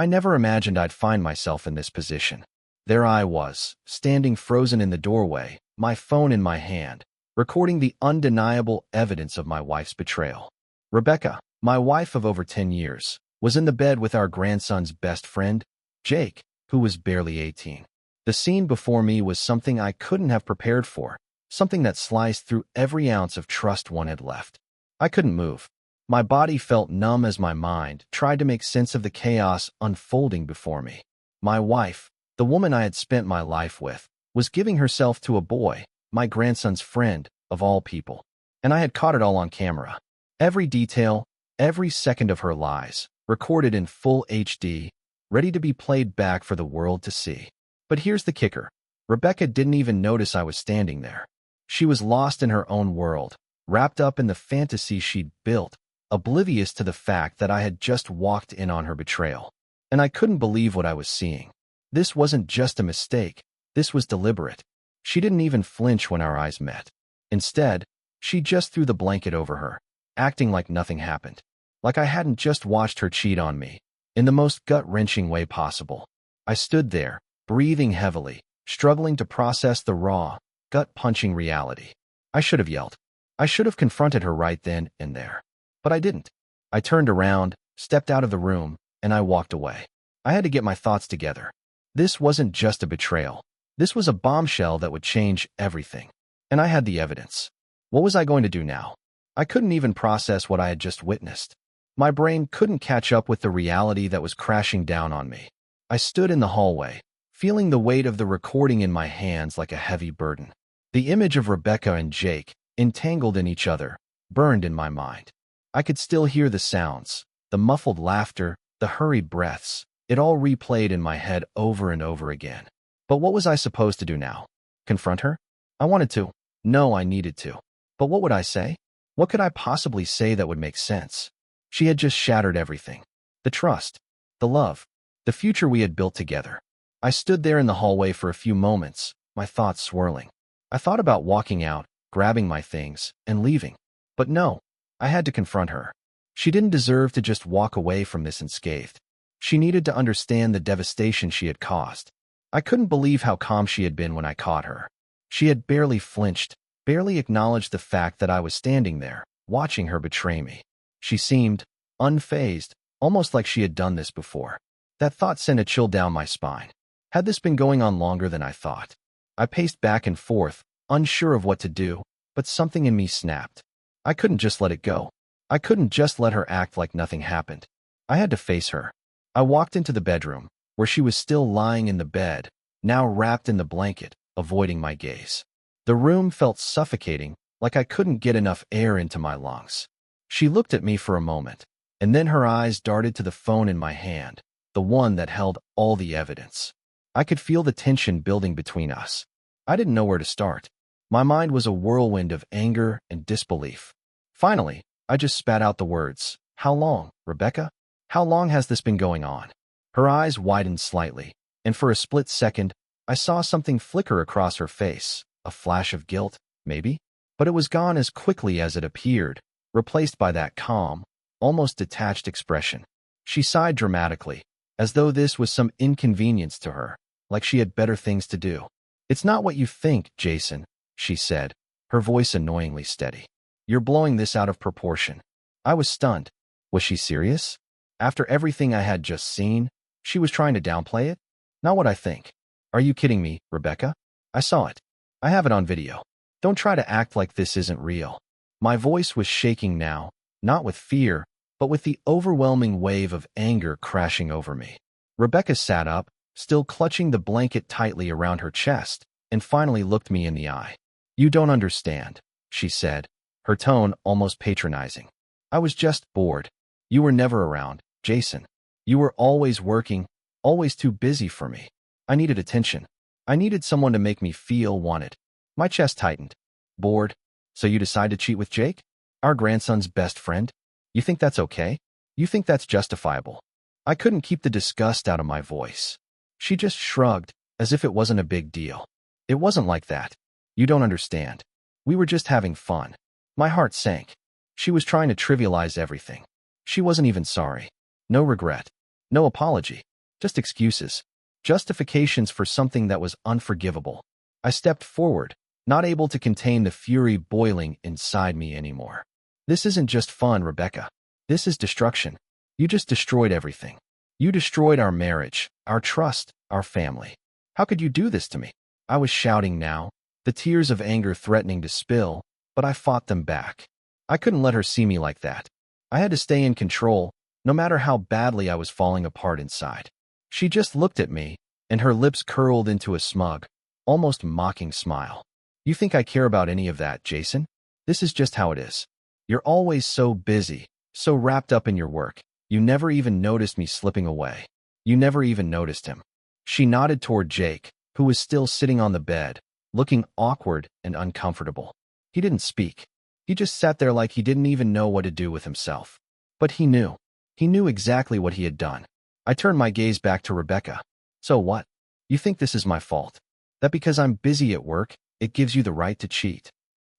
I never imagined I'd find myself in this position. There I was, standing frozen in the doorway, my phone in my hand, recording the undeniable evidence of my wife's betrayal. Rebecca, my wife of over 10 years, was in the bed with our grandson's best friend, Jake, who was barely 18. The scene before me was something I couldn't have prepared for, something that sliced through every ounce of trust one had left. I couldn't move. My body felt numb as my mind tried to make sense of the chaos unfolding before me. My wife, the woman I had spent my life with, was giving herself to a boy, my grandson's friend, of all people. And I had caught it all on camera. Every detail, every second of her lies, recorded in full HD, ready to be played back for the world to see. But here's the kicker. Rebecca didn't even notice I was standing there. She was lost in her own world, wrapped up in the fantasy she'd built, oblivious to the fact that I had just walked in on her betrayal. And I couldn't believe what I was seeing. This wasn't just a mistake. This was deliberate. She didn't even flinch when our eyes met. Instead, she just threw the blanket over her, acting like nothing happened. Like I hadn't just watched her cheat on me, in the most gut-wrenching way possible. I stood there, breathing heavily, struggling to process the raw, gut-punching reality. I should have yelled. I should have confronted her right then and there. But I didn't. I turned around, stepped out of the room, and I walked away. I had to get my thoughts together. This wasn't just a betrayal. This was a bombshell that would change everything. And I had the evidence. What was I going to do now? I couldn't even process what I had just witnessed. My brain couldn't catch up with the reality that was crashing down on me. I stood in the hallway, feeling the weight of the recording in my hands like a heavy burden. The image of Rebecca and Jake, entangled in each other, burned in my mind. I could still hear the sounds, the muffled laughter, the hurried breaths. It all replayed in my head over and over again. But what was I supposed to do now? Confront her? I wanted to. No, I needed to. But what would I say? What could I possibly say that would make sense? She had just shattered everything. The trust, the love, the future we had built together. I stood there in the hallway for a few moments, my thoughts swirling. I thought about walking out, grabbing my things, and leaving. But no, I had to confront her. She didn't deserve to just walk away from this unscathed. She needed to understand the devastation she had caused. I couldn't believe how calm she had been when I caught her. She had barely flinched, barely acknowledged the fact that I was standing there, watching her betray me. She seemed unfazed, almost like she had done this before. That thought sent a chill down my spine. Had this been going on longer than I thought? I paced back and forth, unsure of what to do, but something in me snapped. I couldn't just let it go. I couldn't just let her act like nothing happened. I had to face her. I walked into the bedroom, where she was still lying in the bed, now wrapped in the blanket, avoiding my gaze. The room felt suffocating, like I couldn't get enough air into my lungs. She looked at me for a moment, and then her eyes darted to the phone in my hand, the one that held all the evidence. I could feel the tension building between us. I didn't know where to start. My mind was a whirlwind of anger and disbelief. Finally, I just spat out the words, "How long, Rebecca? How long has this been going on?" Her eyes widened slightly, and for a split second, I saw something flicker across her face, a flash of guilt, maybe? But it was gone as quickly as it appeared, replaced by that calm, almost detached expression. She sighed dramatically, as though this was some inconvenience to her, like she had better things to do. "It's not what you think, Jason," she said, her voice annoyingly steady. "You're blowing this out of proportion." I was stunned. Was she serious? After everything I had just seen, she was trying to downplay it? Not what I think. "Are you kidding me, Rebecca? I saw it. I have it on video. Don't try to act like this isn't real." My voice was shaking now, not with fear, but with the overwhelming wave of anger crashing over me. Rebecca sat up, still clutching the blanket tightly around her chest, and finally looked me in the eye. "You don't understand," she said, her tone almost patronizing. "I was just bored. You were never around, Jason. You were always working, always too busy for me. I needed attention. I needed someone to make me feel wanted." My chest tightened. "Bored? So you decide to cheat with Jake? Our grandson's best friend? You think that's okay? You think that's justifiable?" I couldn't keep the disgust out of my voice. She just shrugged, as if it wasn't a big deal. "It wasn't like that. You don't understand. We were just having fun." My heart sank. She was trying to trivialize everything. She wasn't even sorry. No regret. No apology. Just excuses. Justifications for something that was unforgivable. I stepped forward, not able to contain the fury boiling inside me anymore. This isn't just fun, Rebecca. This is destruction. You just destroyed everything. You destroyed our marriage, our trust, our family. How could you do this to me? I was shouting now, the tears of anger threatening to spill, but I fought them back. I couldn't let her see me like that. I had to stay in control, no matter how badly I was falling apart inside. She just looked at me, and her lips curled into a smug, almost mocking smile. You think I care about any of that, Jason? This is just how it is. You're always so busy, so wrapped up in your work. You never even noticed me slipping away. You never even noticed him. She nodded toward Jake, who was still sitting on the bed, looking awkward and uncomfortable. He didn't speak. He just sat there like he didn't even know what to do with himself. But he knew. He knew exactly what he had done. I turned my gaze back to Rebecca. So what? You think this is my fault? That because I'm busy at work, it gives you the right to cheat?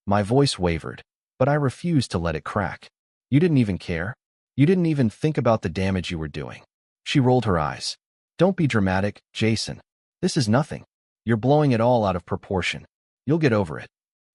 My voice wavered, but I refused to let it crack. You didn't even care? You didn't even think about the damage you were doing. She rolled her eyes. Don't be dramatic, Jason. This is nothing. You're blowing it all out of proportion. You'll get over it.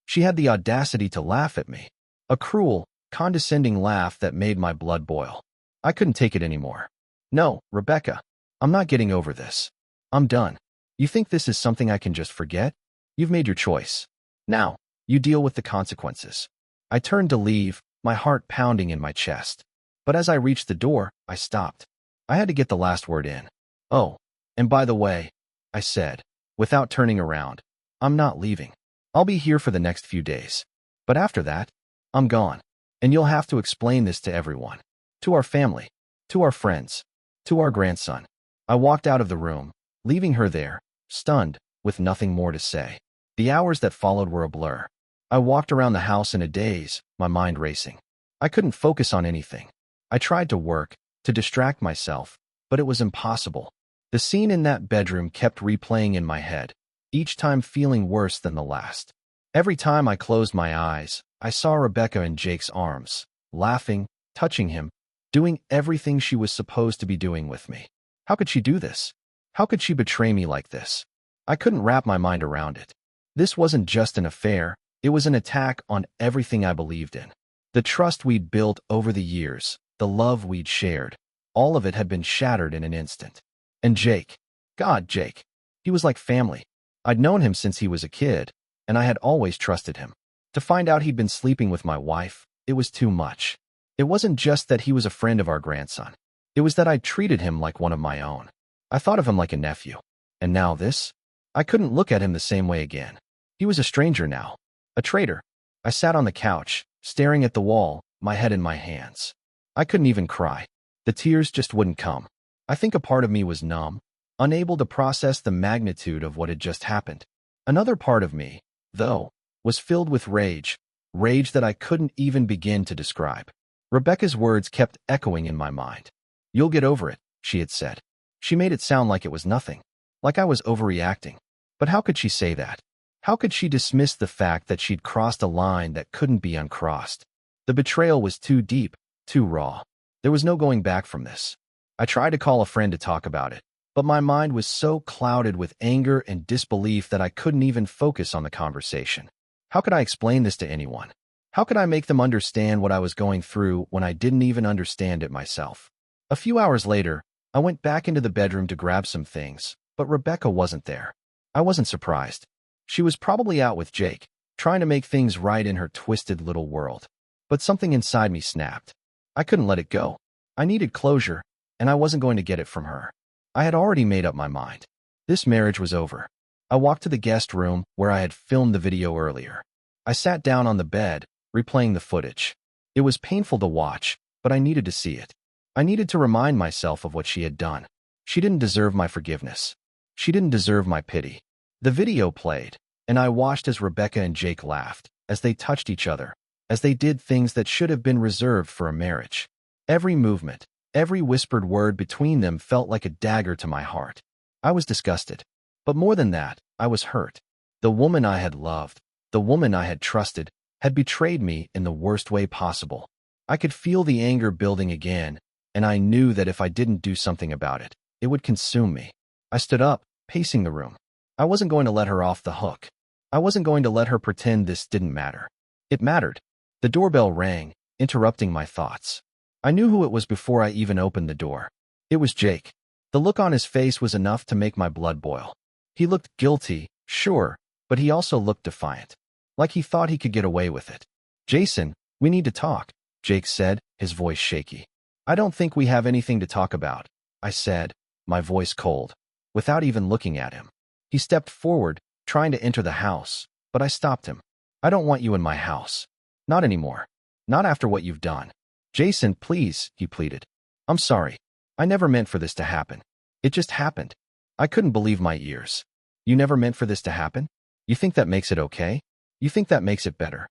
She had the audacity to laugh at me. A cruel, condescending laugh that made my blood boil. I couldn't take it anymore. No, Rebecca. I'm not getting over this. I'm done. You think this is something I can just forget? You've made your choice. Now, you deal with the consequences. I turned to leave, my heart pounding in my chest. But as I reached the door, I stopped. I had to get the last word in. Oh, and by the way, I said, without turning around, I'm not leaving. I'll be here for the next few days. But after that, I'm gone. And you'll have to explain this to everyone. To our family. To our friends. To our grandson. I walked out of the room, leaving her there, stunned, with nothing more to say. The hours that followed were a blur. I walked around the house in a daze, my mind racing. I couldn't focus on anything. I tried to work, to distract myself, but it was impossible. The scene in that bedroom kept replaying in my head, each time feeling worse than the last. Every time I closed my eyes, I saw Rebecca in Jake's arms, laughing, touching him, doing everything she was supposed to be doing with me. How could she do this? How could she betray me like this? I couldn't wrap my mind around it. This wasn't just an affair, it was an attack on everything I believed in. The trust we'd built over the years, the love we'd shared, all of it had been shattered in an instant. And Jake. God, Jake. He was like family. I'd known him since he was a kid, and I had always trusted him. To find out he'd been sleeping with my wife, it was too much. It wasn't just that he was a friend of our grandson. It was that I'd treated him like one of my own. I thought of him like a nephew. And now this? I couldn't look at him the same way again. He was a stranger now. A traitor. I sat on the couch, staring at the wall, my head in my hands. I couldn't even cry. The tears just wouldn't come. I think a part of me was numb, unable to process the magnitude of what had just happened. Another part of me, though, was filled with rage, rage that I couldn't even begin to describe. Rebecca's words kept echoing in my mind. You'll get over it, she had said. She made it sound like it was nothing, like I was overreacting. But how could she say that? How could she dismiss the fact that she'd crossed a line that couldn't be uncrossed? The betrayal was too deep, too raw. There was no going back from this. I tried to call a friend to talk about it, but my mind was so clouded with anger and disbelief that I couldn't even focus on the conversation. How could I explain this to anyone? How could I make them understand what I was going through when I didn't even understand it myself? A few hours later, I went back into the bedroom to grab some things, but Rebecca wasn't there. I wasn't surprised. She was probably out with Jake, trying to make things right in her twisted little world. But something inside me snapped. I couldn't let it go. I needed closure, and I wasn't going to get it from her. I had already made up my mind. This marriage was over. I walked to the guest room where I had filmed the video earlier. I sat down on the bed, replaying the footage. It was painful to watch, but I needed to see it. I needed to remind myself of what she had done. She didn't deserve my forgiveness. She didn't deserve my pity. The video played, and I watched as Rebecca and Jake laughed, as they touched each other, as they did things that should have been reserved for a marriage. Every movement, every whispered word between them felt like a dagger to my heart. I was disgusted. But more than that, I was hurt. The woman I had loved, the woman I had trusted, had betrayed me in the worst way possible. I could feel the anger building again, and I knew that if I didn't do something about it, It would consume me. I stood up, pacing the room. I wasn't going to let her off the hook. I wasn't going to let her pretend this didn't matter. It mattered. The doorbell rang, interrupting my thoughts. I knew who it was before I even opened the door. It was Jake. The look on his face was enough to make my blood boil. He looked guilty, sure, but he also looked defiant. Like he thought he could get away with it. "Jason, we need to talk," Jake said, his voice shaky. "I don't think we have anything to talk about," I said, my voice cold, without even looking at him. He stepped forward, trying to enter the house, but I stopped him. "I don't want you in my house. Not anymore. Not after what you've done." "Jason, please," he pleaded. "I'm sorry. I never meant for this to happen. It just happened." I couldn't believe my ears. "You never meant for this to happen? You think that makes it okay? You think that makes it better?"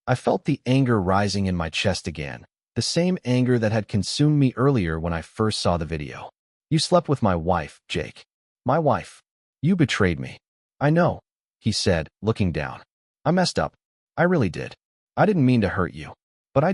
I felt the anger rising in my chest again, the same anger that had consumed me earlier when I first saw the video. "You slept with my wife, Jake. My wife. You betrayed me." "I know," he said, looking down. "I messed up. I really did. I didn't mean to hurt you. But I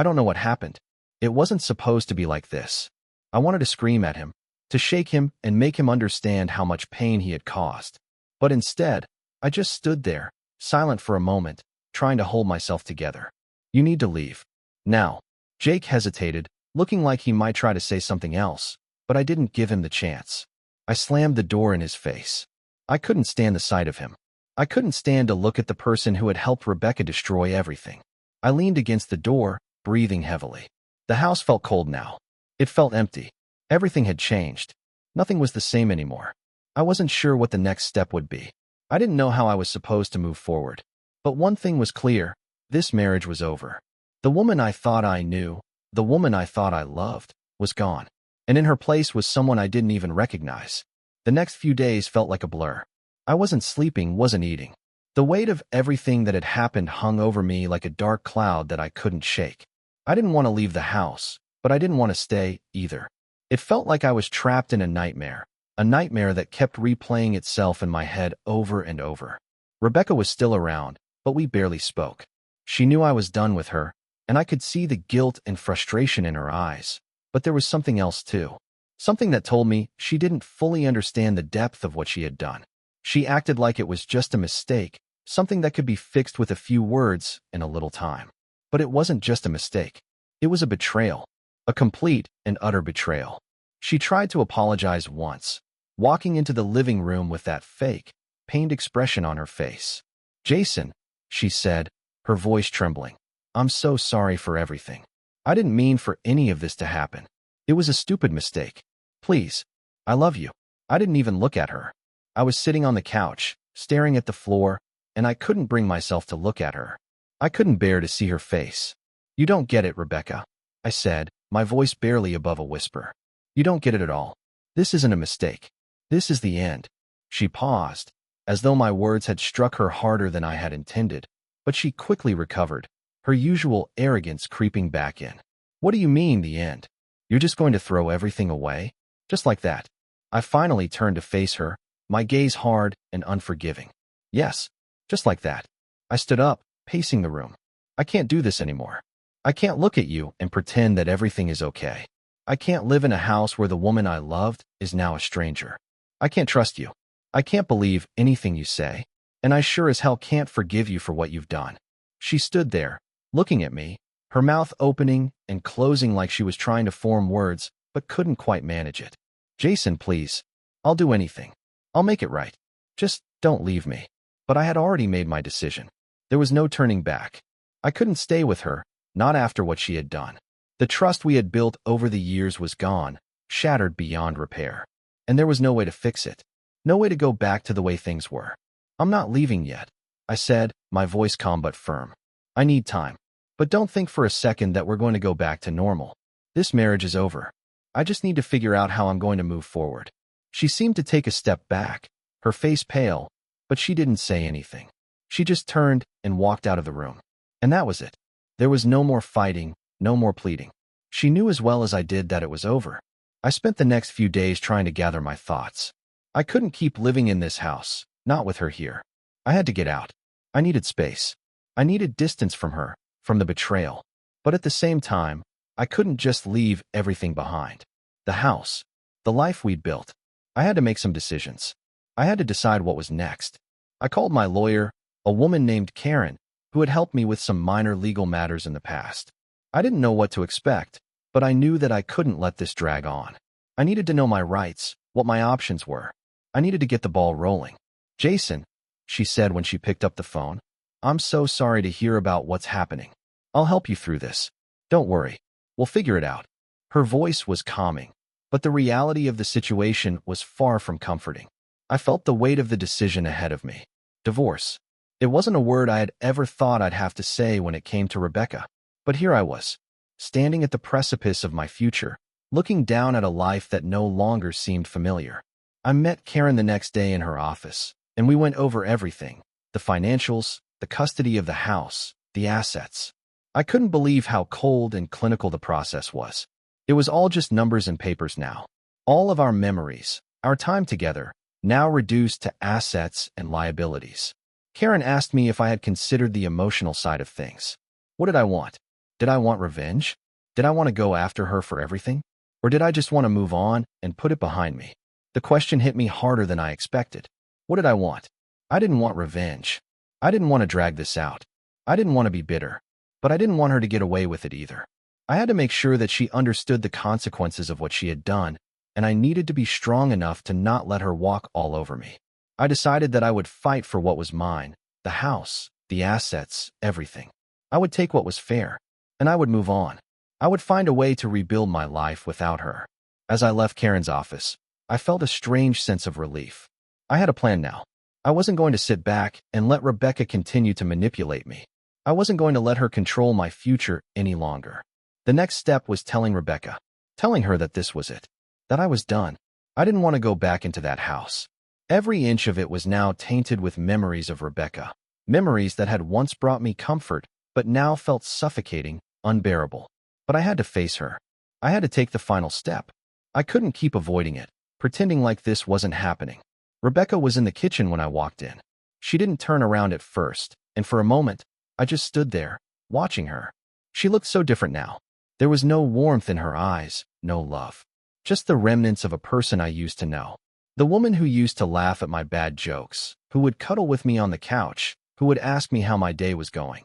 don't know what happened. It wasn't supposed to be like this." I wanted to scream at him, to shake him and make him understand how much pain he had caused. But instead, I just stood there, silent for a moment, trying to hold myself together. "You need to leave. Now." Jake hesitated, looking like he might try to say something else, but I didn't give him the chance. I slammed the door in his face. I couldn't stand the sight of him. I couldn't stand to look at the person who had helped Rebecca destroy everything. I leaned against the door, breathing heavily. The house felt cold now. It felt empty. Everything had changed. Nothing was the same anymore. I wasn't sure what the next step would be. I didn't know how I was supposed to move forward. But one thing was clear. This marriage was over. The woman I thought I knew, the woman I thought I loved, was gone. And in her place was someone I didn't even recognize. The next few days felt like a blur. I wasn't sleeping, wasn't eating. The weight of everything that had happened hung over me like a dark cloud that I couldn't shake. I didn't want to leave the house, but I didn't want to stay either. It felt like I was trapped in a nightmare that kept replaying itself in my head over and over. Rebecca was still around, but we barely spoke. She knew I was done with her, and I could see the guilt and frustration in her eyes. But there was something else too. Something that told me she didn't fully understand the depth of what she had done. She acted like it was just a mistake, something that could be fixed with a few words in a little time. But it wasn't just a mistake. It was a betrayal. A complete and utter betrayal. She tried to apologize once, walking into the living room with that fake, pained expression on her face. "Jason," she said, her voice trembling. "I'm so sorry for everything. I didn't mean for any of this to happen. It was a stupid mistake. Please. I love you." I didn't even look at her. I was sitting on the couch, staring at the floor, and I couldn't bring myself to look at her. I couldn't bear to see her face. "You don't get it, Rebecca," I said, my voice barely above a whisper. "You don't get it at all. This isn't a mistake. This is the end." She paused, as though my words had struck her harder than I had intended, but she quickly recovered, her usual arrogance creeping back in. "What do you mean, the end? You're just going to throw everything away? Just like that?" I finally turned to face her, my gaze hard and unforgiving. "Yes, just like that." I stood up, pacing the room. "I can't do this anymore. I can't look at you and pretend that everything is okay. I can't live in a house where the woman I loved is now a stranger. I can't trust you. I can't believe anything you say, and I sure as hell can't forgive you for what you've done." She stood there, looking at me, her mouth opening and closing like she was trying to form words, but couldn't quite manage it. "Jason, please. I'll do anything. I'll make it right. Just don't leave me." But I had already made my decision. There was no turning back. I couldn't stay with her, not after what she had done. The trust we had built over the years was gone, shattered beyond repair. And there was no way to fix it. No way to go back to the way things were. "I'm not leaving yet," I said, my voice calm but firm. "I need time. But don't think for a second that we're going to go back to normal. This marriage is over. I just need to figure out how I'm going to move forward." She seemed to take a step back, her face pale, but she didn't say anything. She just turned and walked out of the room. And that was it. There was no more fighting, no more pleading. She knew as well as I did that it was over. I spent the next few days trying to gather my thoughts. I couldn't keep living in this house, not with her here. I had to get out. I needed space. I needed distance from her, from the betrayal. But at the same time, I couldn't just leave everything behind. The house, the life we'd built. I had to make some decisions. I had to decide what was next. I called my lawyer, a woman named Karen, who had helped me with some minor legal matters in the past. I didn't know what to expect, but I knew that I couldn't let this drag on. I needed to know my rights, what my options were. I needed to get the ball rolling. Jason, she said when she picked up the phone, I'm so sorry to hear about what's happening. I'll help you through this. Don't worry. We'll figure it out. Her voice was calming, but the reality of the situation was far from comforting. I felt the weight of the decision ahead of me. Divorce. It wasn't a word I had ever thought I'd have to say when it came to Rebecca. But here I was, standing at the precipice of my future, looking down at a life that no longer seemed familiar. I met Karen the next day in her office, and we went over everything: the financials, the custody of the house, the assets. I couldn't believe how cold and clinical the process was. It was all just numbers and papers now. All of our memories, our time together, now reduced to assets and liabilities. Karen asked me if I had considered the emotional side of things. What did I want? Did I want revenge? Did I want to go after her for everything? Or did I just want to move on and put it behind me? The question hit me harder than I expected. What did I want? I didn't want revenge. I didn't want to drag this out. I didn't want to be bitter. But I didn't want her to get away with it either. I had to make sure that she understood the consequences of what she had done, and I needed to be strong enough to not let her walk all over me. I decided that I would fight for what was mine: the house, the assets, everything. I would take what was fair, and I would move on. I would find a way to rebuild my life without her. As I left Karen's office, I felt a strange sense of relief. I had a plan now. I wasn't going to sit back and let Rebecca continue to manipulate me. I wasn't going to let her control my future any longer. The next step was telling Rebecca, telling her that this was it, that I was done. I didn't want to go back into that house. Every inch of it was now tainted with memories of Rebecca, memories that had once brought me comfort, but now felt suffocating, unbearable. But I had to face her. I had to take the final step. I couldn't keep avoiding it, pretending like this wasn't happening. Rebecca was in the kitchen when I walked in. She didn't turn around at first, and for a moment, I just stood there, watching her. She looked so different now. There was no warmth in her eyes, no love. Just the remnants of a person I used to know. The woman who used to laugh at my bad jokes, who would cuddle with me on the couch, who would ask me how my day was going.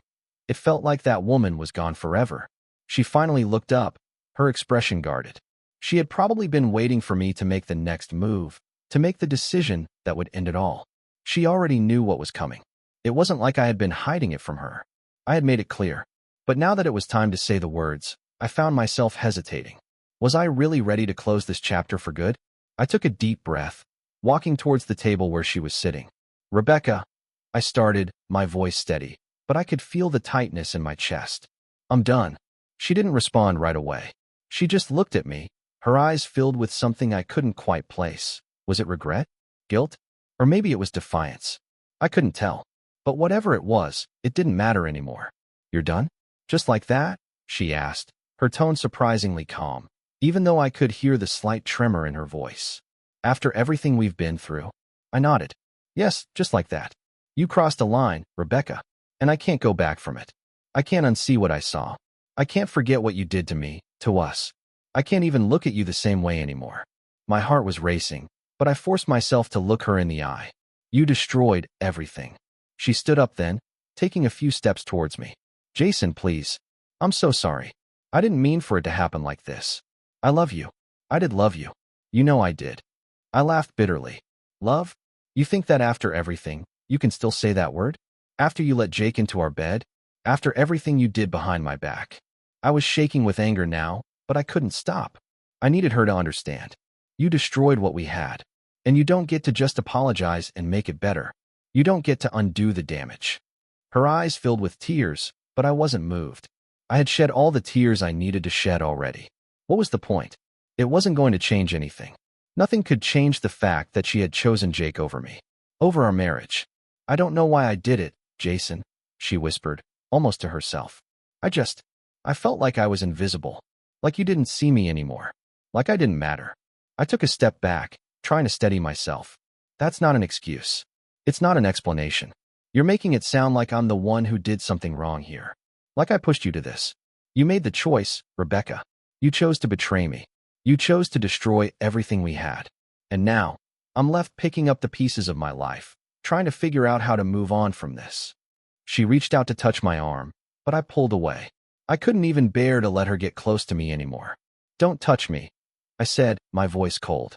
It felt like that woman was gone forever. She finally looked up, her expression guarded. She had probably been waiting for me to make the next move, to make the decision that would end it all. She already knew what was coming. It wasn't like I had been hiding it from her. I had made it clear. But now that it was time to say the words, I found myself hesitating. Was I really ready to close this chapter for good? I took a deep breath, walking towards the table where she was sitting. Rebecca, I started, my voice steady, but I could feel the tightness in my chest. I'm done. She didn't respond right away. She just looked at me, her eyes filled with something I couldn't quite place. Was it regret? Guilt? Or maybe it was defiance? I couldn't tell. But whatever it was, it didn't matter anymore. You're done? Just like that? She asked, her tone surprisingly calm, even though I could hear the slight tremor in her voice. After everything we've been through? I nodded. Yes, just like that. You crossed a line, Rebecca, and I can't go back from it. I can't unsee what I saw. I can't forget what you did to me, to us. I can't even look at you the same way anymore. My heart was racing, but I forced myself to look her in the eye. You destroyed everything. She stood up then, taking a few steps towards me. Jason, please. I'm so sorry. I didn't mean for it to happen like this. I love you. I did love you. You know I did. I laughed bitterly. Love? You think that after everything, you can still say that word? After you let Jake into our bed? After everything you did behind my back? I was shaking with anger now, but I couldn't stop. I needed her to understand. You destroyed what we had. And you don't get to just apologize and make it better. You don't get to undo the damage. Her eyes filled with tears, but I wasn't moved. I had shed all the tears I needed to shed already. What was the point? It wasn't going to change anything. Nothing could change the fact that she had chosen Jake over me, over our marriage. I don't know why I did it, Jason, she whispered, almost to herself. I felt like I was invisible, like you didn't see me anymore, like I didn't matter. I took a step back, trying to steady myself. That's not an excuse. It's not an explanation. You're making it sound like I'm the one who did something wrong here. Like I pushed you to this. You made the choice, Rebecca. You chose to betray me. You chose to destroy everything we had. And now, I'm left picking up the pieces of my life, trying to figure out how to move on from this." She reached out to touch my arm, but I pulled away. I couldn't even bear to let her get close to me anymore. "Don't touch me," I said, my voice cold.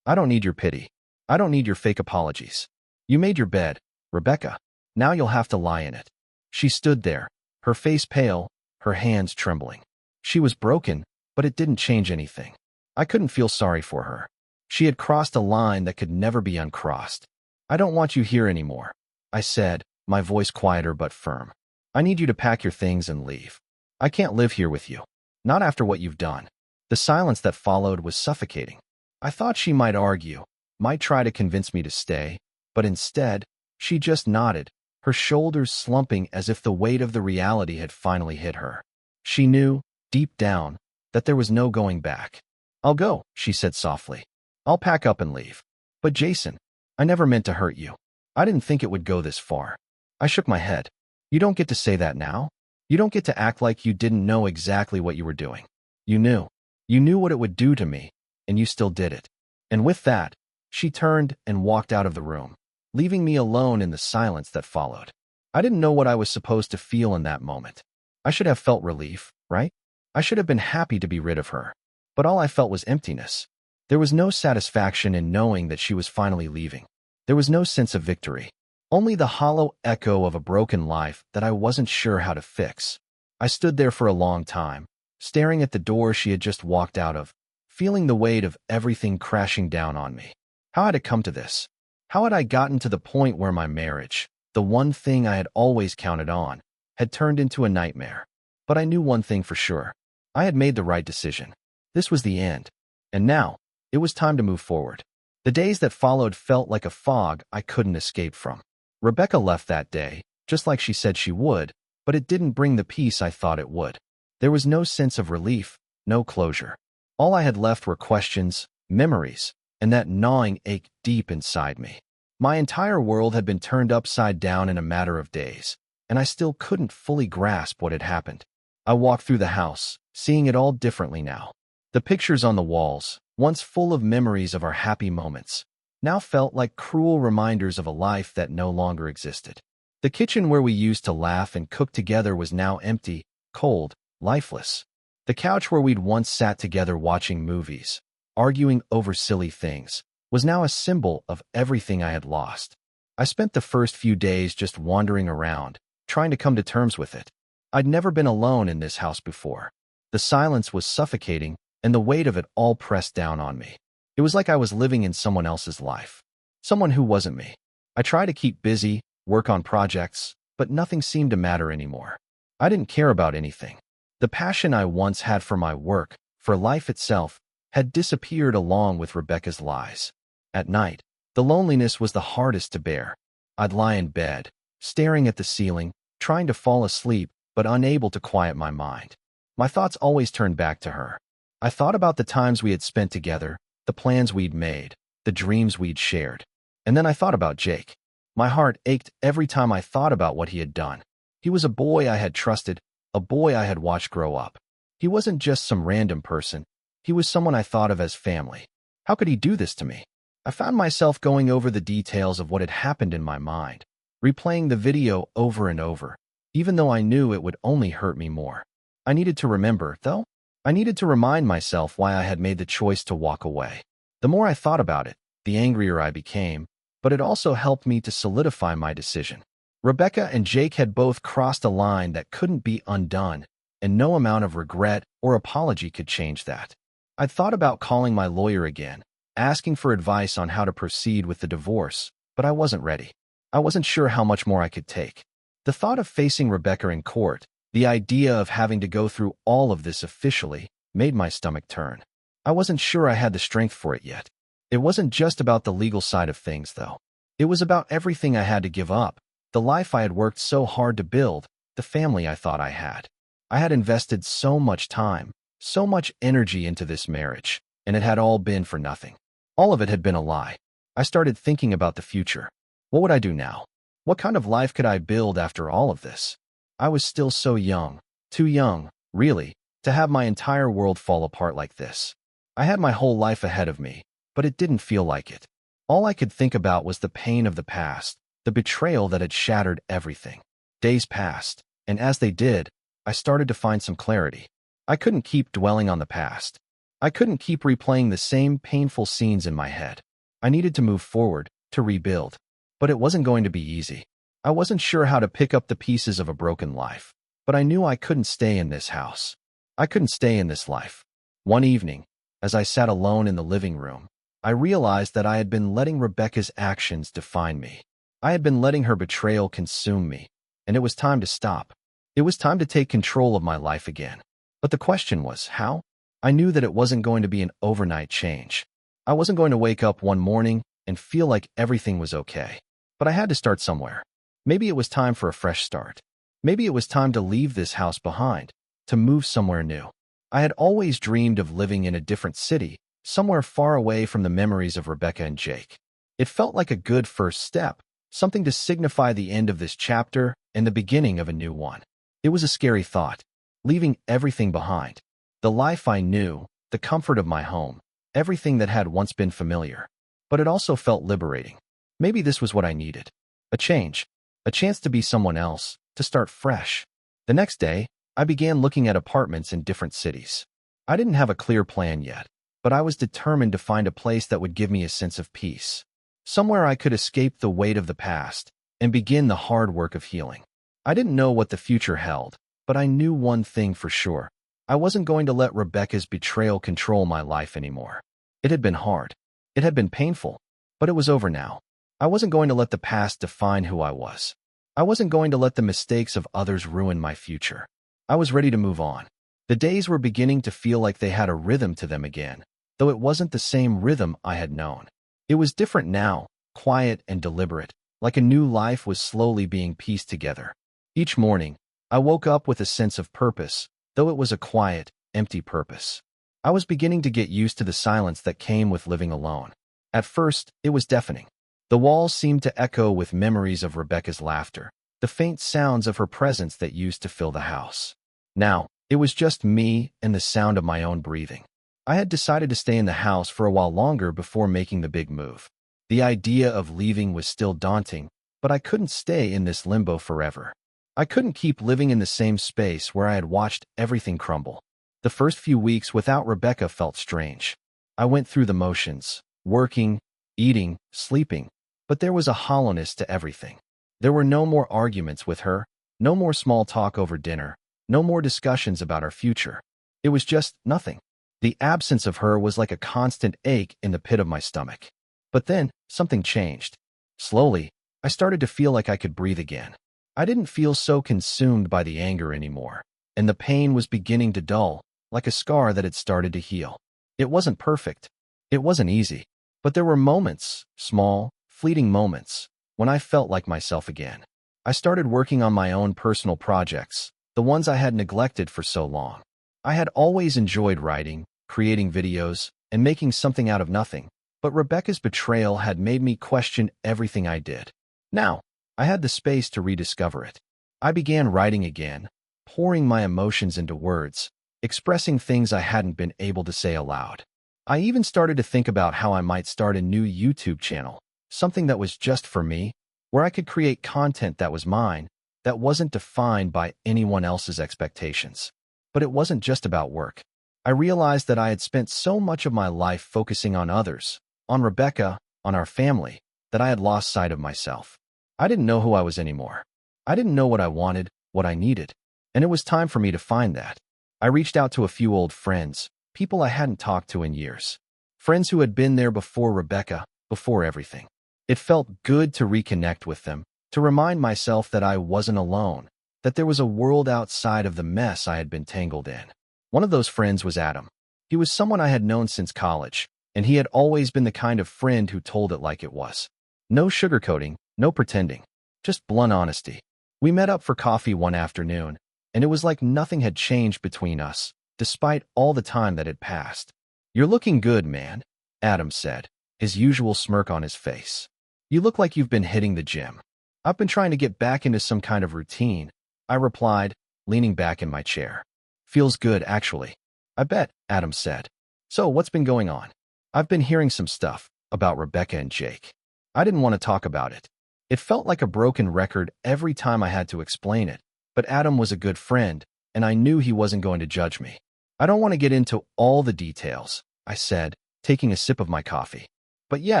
"I don't need your pity. I don't need your fake apologies. You made your bed, Rebecca. Now you'll have to lie in it." She stood there, her face pale, her hands trembling. She was broken, but it didn't change anything. I couldn't feel sorry for her. She had crossed a line that could never be uncrossed. "I don't want you here anymore," I said, my voice quieter but firm. "I need you to pack your things and leave. I can't live here with you. Not after what you've done." The silence that followed was suffocating. I thought she might argue, might try to convince me to stay, but instead, she just nodded, her shoulders slumping as if the weight of the reality had finally hit her. She knew, deep down, that there was no going back. "I'll go," she said softly. "I'll pack up and leave." "But Jason, I never meant to hurt you. I didn't think it would go this far." I shook my head. "You don't get to say that now. You don't get to act like you didn't know exactly what you were doing. You knew. You knew what it would do to me, and you still did it." And with that, she turned and walked out of the room, leaving me alone in the silence that followed. I didn't know what I was supposed to feel in that moment. I should have felt relief, right? I should have been happy to be rid of her. But all I felt was emptiness. There was no satisfaction in knowing that she was finally leaving. There was no sense of victory. Only the hollow echo of a broken life that I wasn't sure how to fix. I stood there for a long time, staring at the door she had just walked out of, feeling the weight of everything crashing down on me. How had it come to this? How had I gotten to the point where my marriage, the one thing I had always counted on, had turned into a nightmare? But I knew one thing for sure. I had made the right decision. This was the end. And now, it was time to move forward. The days that followed felt like a fog I couldn't escape from. Rebecca left that day, just like she said she would, but it didn't bring the peace I thought it would. There was no sense of relief, no closure. All I had left were questions, memories, and that gnawing ache deep inside me. My entire world had been turned upside down in a matter of days, and I still couldn't fully grasp what had happened. I walked through the house, seeing it all differently now. The pictures on the walls, once full of memories of our happy moments, now felt like cruel reminders of a life that no longer existed. The kitchen where we used to laugh and cook together was now empty, cold, lifeless. The couch where we'd once sat together watching movies, arguing over silly things, was now a symbol of everything I had lost. I spent the first few days just wandering around, trying to come to terms with it. I'd never been alone in this house before. The silence was suffocating, and the weight of it all pressed down on me. It was like I was living in someone else's life, someone who wasn't me. I tried to keep busy, work on projects, but nothing seemed to matter anymore. I didn't care about anything. The passion I once had for my work, for life itself, had disappeared along with Rebecca's lies. At night, the loneliness was the hardest to bear. I'd lie in bed, staring at the ceiling, trying to fall asleep, but unable to quiet my mind. My thoughts always turned back to her. I thought about the times we had spent together, the plans we'd made, the dreams we'd shared. And then I thought about Jake. My heart ached every time I thought about what he had done. He was a boy I had trusted, a boy I had watched grow up. He wasn't just some random person. He was someone I thought of as family. How could he do this to me? I found myself going over the details of what had happened in my mind, replaying the video over and over, even though I knew it would only hurt me more. I needed to remember, though. I needed to remind myself why I had made the choice to walk away. The more I thought about it, the angrier I became, but it also helped me to solidify my decision. Rebecca and Jake had both crossed a line that couldn't be undone, and no amount of regret or apology could change that. I'd thought about calling my lawyer again, asking for advice on how to proceed with the divorce, but I wasn't ready. I wasn't sure how much more I could take. The thought of facing Rebecca in court, the idea of having to go through all of this officially, made my stomach turn. I wasn't sure I had the strength for it yet. It wasn't just about the legal side of things, though. It was about everything I had to give up, the life I had worked so hard to build, the family I thought I had. I had invested so much time, so much energy into this marriage, and it had all been for nothing. All of it had been a lie. I started thinking about the future. What would I do now? What kind of life could I build after all of this? I was still so young, too young, really, to have my entire world fall apart like this. I had my whole life ahead of me, but it didn't feel like it. All I could think about was the pain of the past, the betrayal that had shattered everything. Days passed, and as they did, I started to find some clarity. I couldn't keep dwelling on the past. I couldn't keep replaying the same painful scenes in my head. I needed to move forward, to rebuild. But it wasn't going to be easy. I wasn't sure how to pick up the pieces of a broken life, but I knew I couldn't stay in this house. I couldn't stay in this life. One evening, as I sat alone in the living room, I realized that I had been letting Rebecca's actions define me. I had been letting her betrayal consume me, and it was time to stop. It was time to take control of my life again. But the question was, how? I knew that it wasn't going to be an overnight change. I wasn't going to wake up one morning and feel like everything was okay. But I had to start somewhere. Maybe it was time for a fresh start. Maybe it was time to leave this house behind, to move somewhere new. I had always dreamed of living in a different city, somewhere far away from the memories of Rebecca and Jake. It felt like a good first step, something to signify the end of this chapter and the beginning of a new one. It was a scary thought, leaving everything behind. The life I knew, the comfort of my home, everything that had once been familiar. But it also felt liberating. Maybe this was what I needed. A change. A chance to be someone else, to start fresh. The next day, I began looking at apartments in different cities. I didn't have a clear plan yet, but I was determined to find a place that would give me a sense of peace. Somewhere I could escape the weight of the past and begin the hard work of healing. I didn't know what the future held, but I knew one thing for sure. I wasn't going to let Rebecca's betrayal control my life anymore. It had been hard. It had been painful, but it was over now. I wasn't going to let the past define who I was. I wasn't going to let the mistakes of others ruin my future. I was ready to move on. The days were beginning to feel like they had a rhythm to them again, though it wasn't the same rhythm I had known. It was different now, quiet and deliberate, like a new life was slowly being pieced together. Each morning, I woke up with a sense of purpose, though it was a quiet, empty purpose. I was beginning to get used to the silence that came with living alone. At first, it was deafening. The walls seemed to echo with memories of Rebecca's laughter, the faint sounds of her presence that used to fill the house. Now, it was just me and the sound of my own breathing. I had decided to stay in the house for a while longer before making the big move. The idea of leaving was still daunting, but I couldn't stay in this limbo forever. I couldn't keep living in the same space where I had watched everything crumble. The first few weeks without Rebecca felt strange. I went through the motions, working, eating, sleeping, but there was a hollowness to everything. There were no more arguments with her, no more small talk over dinner, no more discussions about our future. It was just nothing. The absence of her was like a constant ache in the pit of my stomach. But then, something changed. Slowly, I started to feel like I could breathe again. I didn't feel so consumed by the anger anymore, and the pain was beginning to dull, like a scar that had started to heal. It wasn't perfect. It wasn't easy. But there were moments, small, fleeting moments, when I felt like myself again. I started working on my own personal projects, the ones I had neglected for so long. I had always enjoyed writing, creating videos, and making something out of nothing, but Rebecca's betrayal had made me question everything I did. Now, I had the space to rediscover it. I began writing again, pouring my emotions into words, expressing things I hadn't been able to say aloud. I even started to think about how I might start a new YouTube channel, something that was just for me, where I could create content that was mine, that wasn't defined by anyone else's expectations. But it wasn't just about work. I realized that I had spent so much of my life focusing on others, on Rebecca, on our family, that I had lost sight of myself. I didn't know who I was anymore. I didn't know what I wanted, what I needed, and it was time for me to find that. I reached out to a few old friends, people I hadn't talked to in years. Friends who had been there before Rebecca, before everything. It felt good to reconnect with them, to remind myself that I wasn't alone, that there was a world outside of the mess I had been tangled in. One of those friends was Adam. He was someone I had known since college, and he had always been the kind of friend who told it like it was. No sugarcoating, no pretending, just blunt honesty. We met up for coffee one afternoon, and it was like nothing had changed between us, despite all the time that had passed. "You're looking good, man," Adam said, his usual smirk on his face. "You look like you've been hitting the gym." "I've been trying to get back into some kind of routine," I replied, leaning back in my chair. "Feels good, actually." "I bet," Adam said. So, what's been going on? I've been hearing some stuff about Rebecca and Jake. I didn't want to talk about it. It felt like a broken record every time I had to explain it, but Adam was a good friend, and I knew he wasn't going to judge me. I don't want to get into all the details, I said, taking a sip of my coffee. But yeah,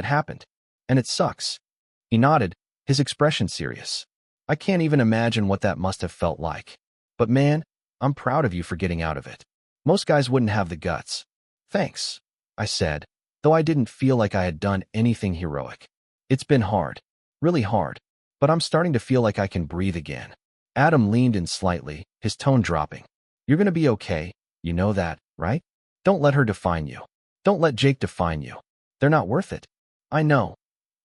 it happened. And it sucks. He nodded, his expression serious. I can't even imagine what that must have felt like. But man, I'm proud of you for getting out of it. Most guys wouldn't have the guts. Thanks, I said, though I didn't feel like I had done anything heroic. It's been hard, really hard, but I'm starting to feel like I can breathe again. Adam leaned in slightly, his tone dropping. You're gonna be okay, you know that, right? Don't let her define you. Don't let Jake define you. They're not worth it. I know.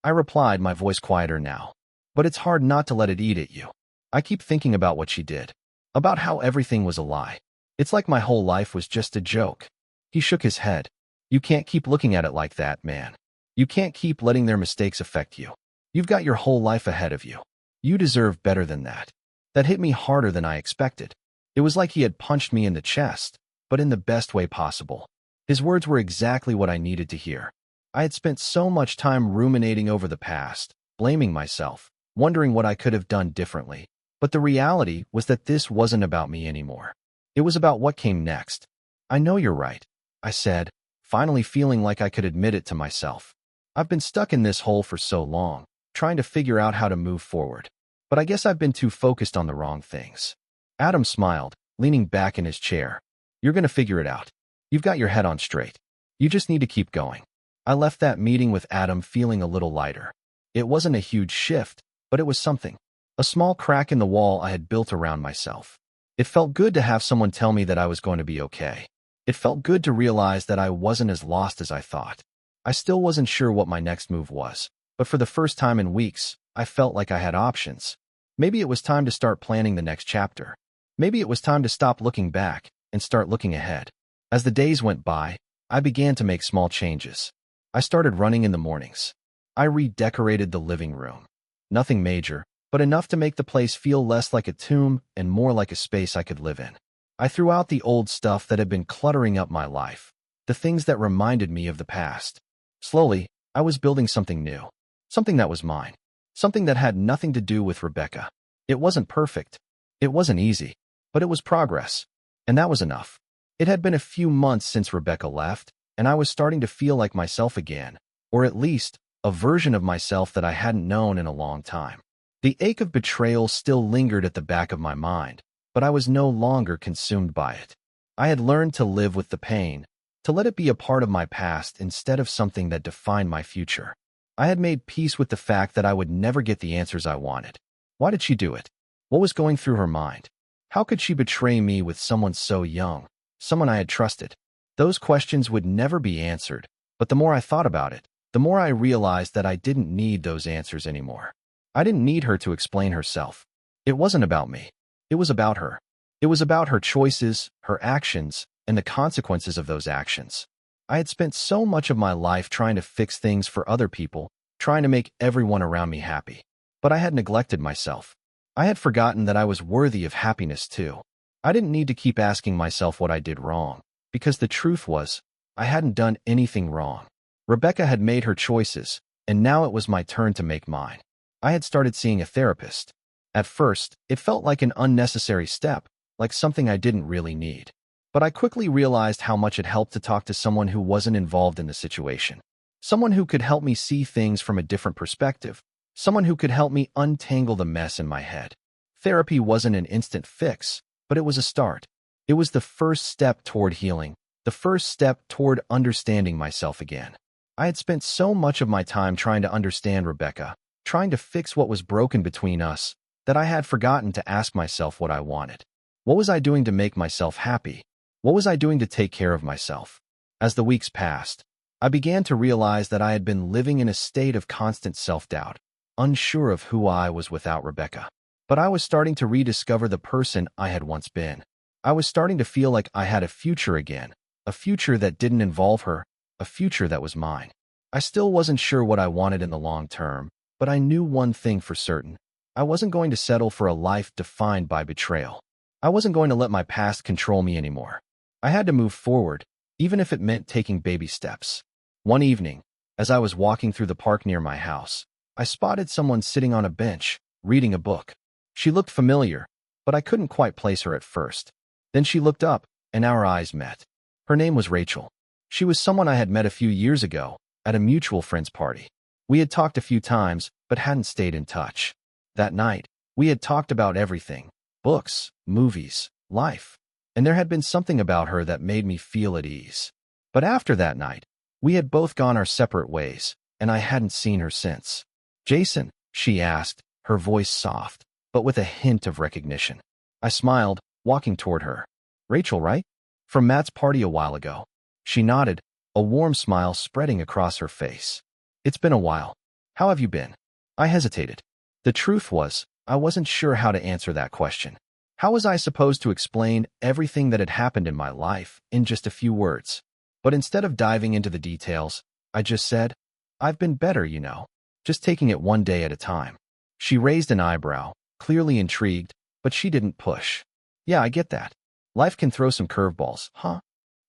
I replied, my voice quieter now. But it's hard not to let it eat at you. I keep thinking about what she did. About how everything was a lie. It's like my whole life was just a joke. He shook his head. You can't keep looking at it like that, man. You can't keep letting their mistakes affect you. You've got your whole life ahead of you. You deserve better than that. That hit me harder than I expected. It was like he had punched me in the chest, but in the best way possible. His words were exactly what I needed to hear. I had spent so much time ruminating over the past, blaming myself, wondering what I could have done differently. But the reality was that this wasn't about me anymore. It was about what came next. I know you're right, I said, finally feeling like I could admit it to myself. I've been stuck in this hole for so long, trying to figure out how to move forward. But I guess I've been too focused on the wrong things. Adam smiled, leaning back in his chair. You're gonna figure it out. You've got your head on straight. You just need to keep going. I left that meeting with Adam feeling a little lighter. It wasn't a huge shift, but it was something. A small crack in the wall I had built around myself. It felt good to have someone tell me that I was going to be okay. It felt good to realize that I wasn't as lost as I thought. I still wasn't sure what my next move was, but for the first time in weeks, I felt like I had options. Maybe it was time to start planning the next chapter. Maybe it was time to stop looking back and start looking ahead. As the days went by, I began to make small changes. I started running in the mornings. I redecorated the living room. Nothing major, but enough to make the place feel less like a tomb and more like a space I could live in. I threw out the old stuff that had been cluttering up my life, the things that reminded me of the past. Slowly, I was building something new, something that was mine, something that had nothing to do with Rebecca. It wasn't perfect. It wasn't easy, but it was progress, and that was enough. It had been a few months since Rebecca left, and I was starting to feel like myself again, or at least a version of myself that I hadn't known in a long time. The ache of betrayal still lingered at the back of my mind, but I was no longer consumed by it. I had learned to live with the pain, to let it be a part of my past instead of something that defined my future. I had made peace with the fact that I would never get the answers I wanted. Why did she do it? What was going through her mind? How could she betray me with someone so young, someone I had trusted? Those questions would never be answered, but the more I thought about it, the more I realized that I didn't need those answers anymore. I didn't need her to explain herself. It wasn't about me. It was about her. It was about her choices, her actions, and the consequences of those actions. I had spent so much of my life trying to fix things for other people, trying to make everyone around me happy. But I had neglected myself. I had forgotten that I was worthy of happiness too. I didn't need to keep asking myself what I did wrong, because the truth was, I hadn't done anything wrong. Rebecca had made her choices, and now it was my turn to make mine. I had started seeing a therapist. At first, it felt like an unnecessary step, like something I didn't really need. But I quickly realized how much it helped to talk to someone who wasn't involved in the situation. Someone who could help me see things from a different perspective. Someone who could help me untangle the mess in my head. Therapy wasn't an instant fix, but it was a start. It was the first step toward healing, the first step toward understanding myself again. I had spent so much of my time trying to understand Rebecca, trying to fix what was broken between us, that I had forgotten to ask myself what I wanted. What was I doing to make myself happy? What was I doing to take care of myself? As the weeks passed, I began to realize that I had been living in a state of constant self-doubt, unsure of who I was without Rebecca. But I was starting to rediscover the person I had once been. I was starting to feel like I had a future again, a future that didn't involve her, a future that was mine. I still wasn't sure what I wanted in the long term, but I knew one thing for certain. I wasn't going to settle for a life defined by betrayal. I wasn't going to let my past control me anymore. I had to move forward, even if it meant taking baby steps. One evening, as I was walking through the park near my house, I spotted someone sitting on a bench, reading a book. She looked familiar, but I couldn't quite place her at first. Then she looked up, and our eyes met. Her name was Rachel. She was someone I had met a few years ago, at a mutual friend's party. We had talked a few times, but hadn't stayed in touch. That night, we had talked about everything: books, movies, life. And there had been something about her that made me feel at ease. But after that night, we had both gone our separate ways, and I hadn't seen her since. "Jason?" she asked, her voice soft, but with a hint of recognition. I smiled, walking toward her. "Rachel, right? From Matt's party a while ago." She nodded, a warm smile spreading across her face. "It's been a while. How have you been?" I hesitated. The truth was, I wasn't sure how to answer that question. How was I supposed to explain everything that had happened in my life in just a few words? But instead of diving into the details, I just said, "I've been better, you know. Just taking it one day at a time." She raised an eyebrow, clearly intrigued, but she didn't push. "Yeah, I get that. Life can throw some curveballs, huh?"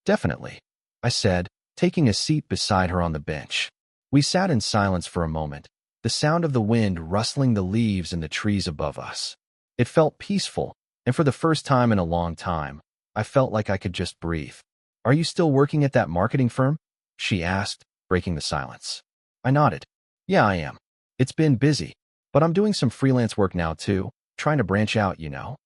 "Definitely," I said, taking a seat beside her on the bench. We sat in silence for a moment, the sound of the wind rustling the leaves in the trees above us. It felt peaceful, and for the first time in a long time, I felt like I could just breathe. "Are you still working at that marketing firm?" she asked, breaking the silence. I nodded. "Yeah, I am. It's been busy, but I'm doing some freelance work now too, trying to branch out, you know."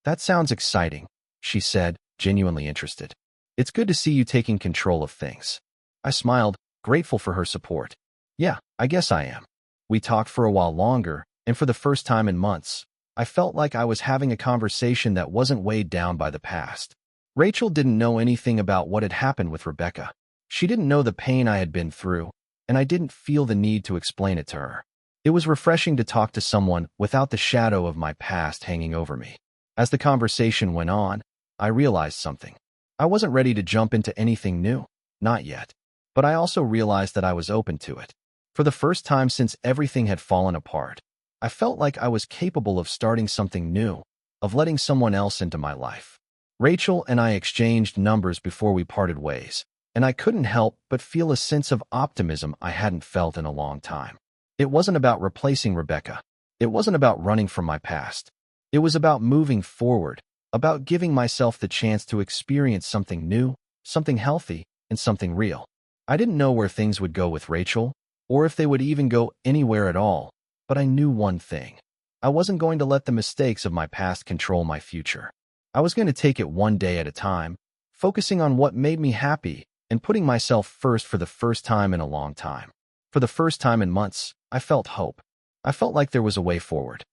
"That sounds exciting," she said, genuinely interested. "It's good to see you taking control of things." I smiled, grateful for her support. "Yeah, I guess I am." We talked for a while longer, and for the first time in months, I felt like I was having a conversation that wasn't weighed down by the past. Rachel didn't know anything about what had happened with Rebecca. She didn't know the pain I had been through, and I didn't feel the need to explain it to her. It was refreshing to talk to someone without the shadow of my past hanging over me. As the conversation went on, I realized something. I wasn't ready to jump into anything new, not yet. But I also realized that I was open to it. For the first time since everything had fallen apart, I felt like I was capable of starting something new, of letting someone else into my life. Rachel and I exchanged numbers before we parted ways, and I couldn't help but feel a sense of optimism I hadn't felt in a long time. It wasn't about replacing Rebecca. It wasn't about running from my past. It was about moving forward, about giving myself the chance to experience something new, something healthy, and something real. I didn't know where things would go with Rachel, or if they would even go anywhere at all, but I knew one thing. I wasn't going to let the mistakes of my past control my future. I was going to take it one day at a time, focusing on what made me happy and putting myself first for the first time in a long time. For the first time in months, I felt hope. I felt like there was a way forward.